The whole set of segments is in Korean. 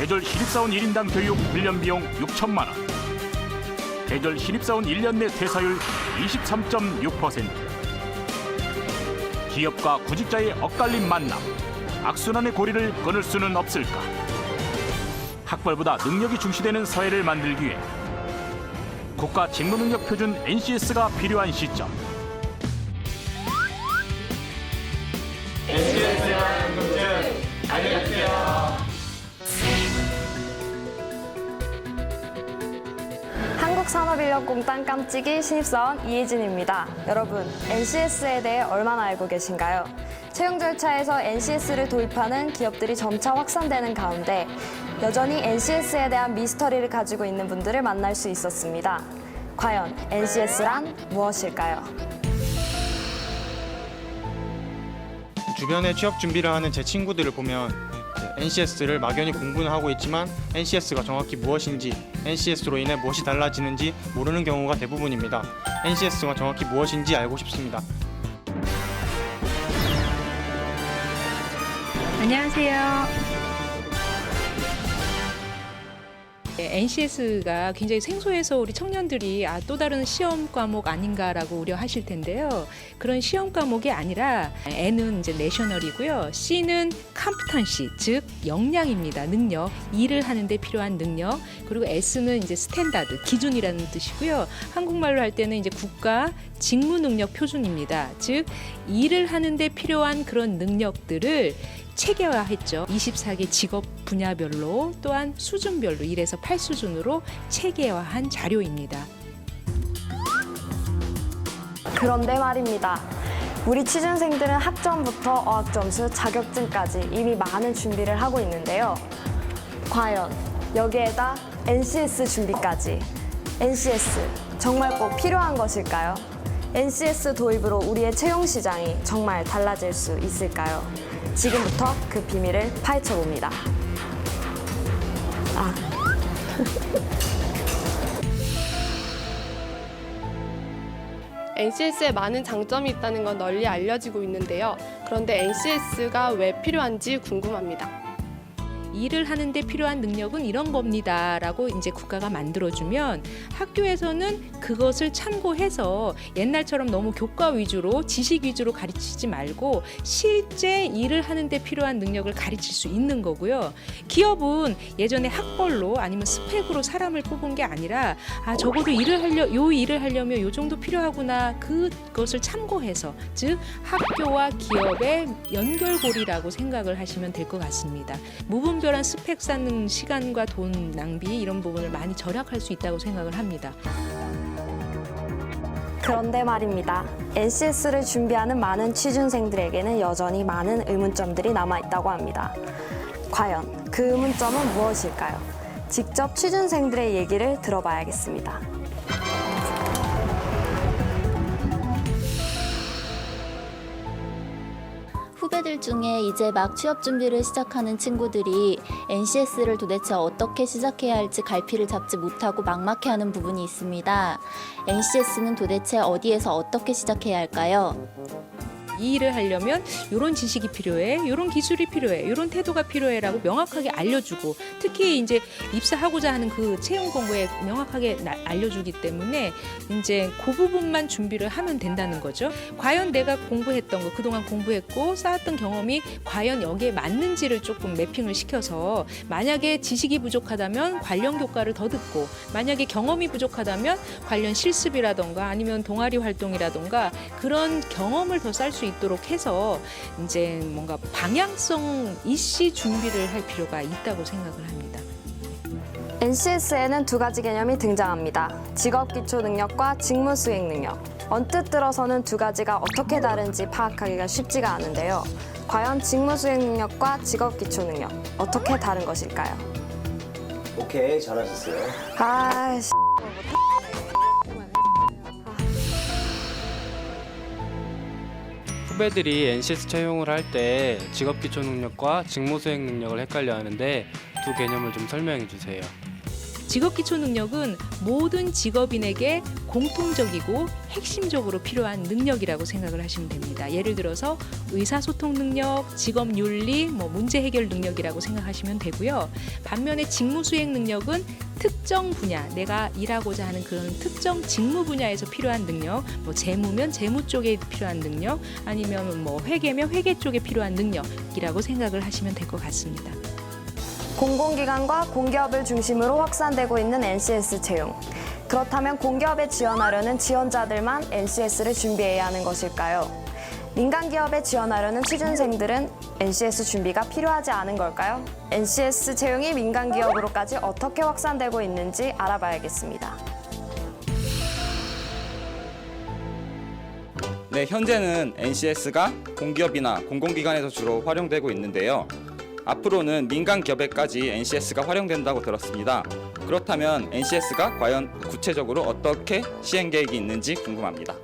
계절 신입사원 1인당 교육 훈련 비용 6천만 원. 계절 신입사원 1년 내 퇴사율 23.6%. 기업과 구직자의 엇갈린 만남. 악순환의 고리를 끊을 수는 없을까? 학벌보다 능력이 중시되는 사회를 만들기 위해 국가 직무능력 표준 NCS가 필요한 시점. NCS와 궁금증 알려주세요. 한국산업인력공단 깜찍이 신입사원 이혜진입니다. 여러분, NCS에 대해 얼마나 알고 계신가요? 채용 절차에서 NCS를 도입하는 기업들이 점차 확산되는 가운데 여전히 NCS에 대한 미스터리를 가지고 있는 분들을 만날 수 있었습니다. 과연 NCS란 무엇일까요? 주변에 취업 준비를 하는 제 친구들을 보면 NCS를 막연히 공부는 하고 있지만 NCS가 정확히 무엇인지, NCS로 인해 무엇이 달라지는지 모르는 경우가 대부분입니다. NCS가 정확히 무엇인지 알고 싶습니다. 안녕하세요. NCS가 굉장히 생소해서 우리 청년들이 또 다른 시험 과목 아닌가라고 우려하실 텐데요. 그런 시험 과목이 아니라 N은 이제 내셔널이고요. C는 컴피턴시, 즉 역량입니다. 능력, 일을 하는데 필요한 능력. 그리고 S는 이제 스탠다드, 기준이라는 뜻이고요. 한국말로 할 때는 이제 국가 직무 능력 표준입니다. 즉 일을 하는데 필요한 그런 능력들을 체계화했죠. 24개 직업 분야별로 또한 수준별로 1에서 8수준으로 체계화한 자료입니다. 그런데 말입니다. 우리 취준생들은 학점부터 어학점수, 자격증까지 이미 많은 준비를 하고 있는데요. 과연 여기에다 NCS 준비까지. NCS 정말 꼭 필요한 것일까요? NCS 도입으로 우리의 채용 시장이 정말 달라질 수 있을까요? 지금부터 그 비밀을 파헤쳐봅니다. NCS에 많은 장점이 있다는 건 널리 알려지고 있는데요. 그런데 NCS가 왜 필요한지 궁금합니다. 일을 하는데 필요한 능력은 이런 겁니다 라고 이제 국가가 만들어주면 학교에서는 그것을 참고해서 옛날처럼 너무 교과 위주로 지식 위주로 가르치지 말고 실제 일을 하는데 필요한 능력을 가르칠 수 있는 거고요. 기업은 예전에 학벌로 아니면 스펙으로 사람을 뽑은 게 아니라 적어도 요 일을 하려면 요 정도 필요하구나, 그것을 참고해서, 즉 학교와 기업의 연결고리라고 생각을 하시면 될 것 같습니다. 무분별한 스펙 쌓는 시간과 돈 낭비, 이런 부분을 많이 절약할 수 있다고 생각을 합니다. 그런데 말입니다. NCS를 준비하는 많은 취준생들에게는 여전히 많은 의문점들이 남아있다고 합니다. 과연 그 의문점은 무엇일까요? 직접 취준생들의 얘기를 들어봐야겠습니다. 후배들 중에 이제 막 취업 준비를 시작하는 친구들이 NCS를 도대체 어떻게 시작해야 할지 갈피를 잡지 못하고 막막해하는 부분이 있습니다. NCS는 도대체 어디에서 어떻게 시작해야 할까요? 이 일을 하려면 이런 지식이 필요해, 이런 기술이 필요해, 이런 태도가 필요해라고 명확하게 알려주고, 특히 이제 입사하고자 하는 그 채용 공고에 명확하게 알려주기 때문에 이제 그 부분만 준비를 하면 된다는 거죠. 과연 내가 공부했던 거, 그동안 공부했고 쌓았던 경험이 과연 여기에 맞는지를 조금 매핑을 시켜서, 만약에 지식이 부족하다면 관련 교과를 더 듣고, 만약에 경험이 부족하다면 관련 실습이라던가 아니면 동아리 활동이라던가 그런 경험을 더 쌀 수 있도록 해서 이제 뭔가 방향성 이씨 준비를 할 필요가 있다고 생각을 합니다. NCS에는 두 가지 개념이 등장합니다. 직업기초능력과 직무수행능력. 언뜻 들어서는 두 가지가 어떻게 다른지 파악하기가 쉽지가 않은데요. 과연 직무수행능력과 직업기초능력, 어떻게 다른 것일까요? 오케이, 잘하셨어요. 아이씨. 후배들이 NCS 채용을 할 때 직업기초 능력과 직무수행 능력을 헷갈려 하는데 두 개념을 좀 설명해 주세요. 직업기초 능력은 모든 직업인에게 공통적이고 핵심적으로 필요한 능력이라고 생각을 하시면 됩니다. 예를 들어서 의사소통 능력, 직업윤리, 문제 해결 능력이라고 생각하시면 되고요. 반면에 직무수행 능력은 특정 분야, 내가 일하고자 하는 그런 특정 직무 분야에서 필요한 능력, 재무면 재무 쪽에 필요한 능력, 아니면 회계면 회계 쪽에 필요한 능력이라고 생각을 하시면 될 것 같습니다. 공공기관과 공기업을 중심으로 확산되고 있는 NCS 채용. 그렇다면 공기업에 지원하려는 지원자들만 NCS를 준비해야 하는 것일까요? 민간 기업에 지원하려는 취준생들은 NCS 준비가 필요하지 않은 걸까요? NCS 채용이 민간 기업으로까지 어떻게 확산되고 있는지 알아봐야겠습니다. 네, 현재는 NCS가 공기업이나 공공기관에서 주로 활용되고 있는데요. 앞으로는 민간 기업에까지 NCS가 활용된다고 들었습니다. 그렇다면 NCS가 과연 구체적으로 어떻게 시행 계획이 있는지 궁금합니다.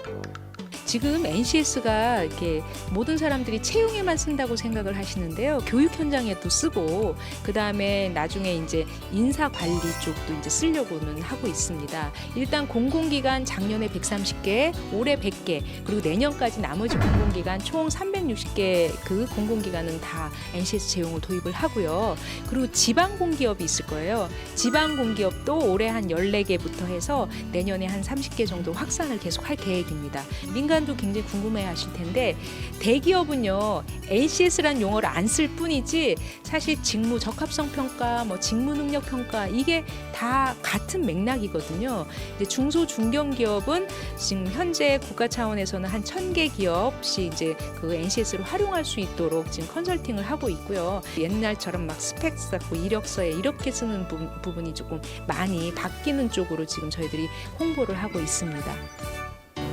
지금 NCS가 이렇게 모든 사람들이 채용에만 쓴다고 생각을 하시는데요. 교육 현장에도 쓰고, 그 다음에 나중에 이제 인사 관리 쪽도 이제 쓰려고는 하고 있습니다. 일단 공공기관 작년에 130개, 올해 100개, 그리고 내년까지 나머지 공공기관 총 360개 그 공공기관은 다 NCS 채용을 도입을 하고요. 그리고 지방 공기업이 있을 거예요. 지방 공기업도 올해 한 14개부터 해서 내년에 한 30개 정도 확산을 계속 할 계획입니다. 민간도 굉장히 궁금해 하실 텐데, 대기업은요 NCS라는 용어를 안 쓸 뿐이지 사실 직무 적합성 평가, 직무 능력 평가 이게 다 같은 맥락이거든요. 이제 중소 중견 기업은 지금 현재 국가 차원에서는 한 1000개 기업씩 이제 그 NCS를 활용할 수 있도록 지금 컨설팅을 하고 있고요. 옛날처럼 막 스펙 쌓고 이력서에 이렇게 쓰는 부분이 조금 많이 바뀌는 쪽으로 지금 저희들이 홍보를 하고 있습니다.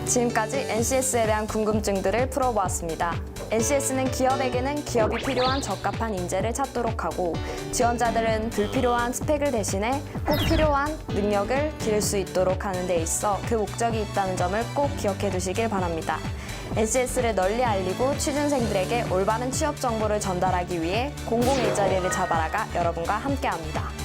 지금까지 NCS에 대한 궁금증들을 풀어보았습니다. NCS는 기업에게는 기업이 필요한 적합한 인재를 찾도록 하고, 지원자들은 불필요한 스펙을 대신해 꼭 필요한 능력을 기를 수 있도록 하는 데 있어 그 목적이 있다는 점을 꼭 기억해 두시길 바랍니다. NCS를 널리 알리고 취준생들에게 올바른 취업 정보를 전달하기 위해 공공 일자리를 잡아라가 여러분과 함께합니다.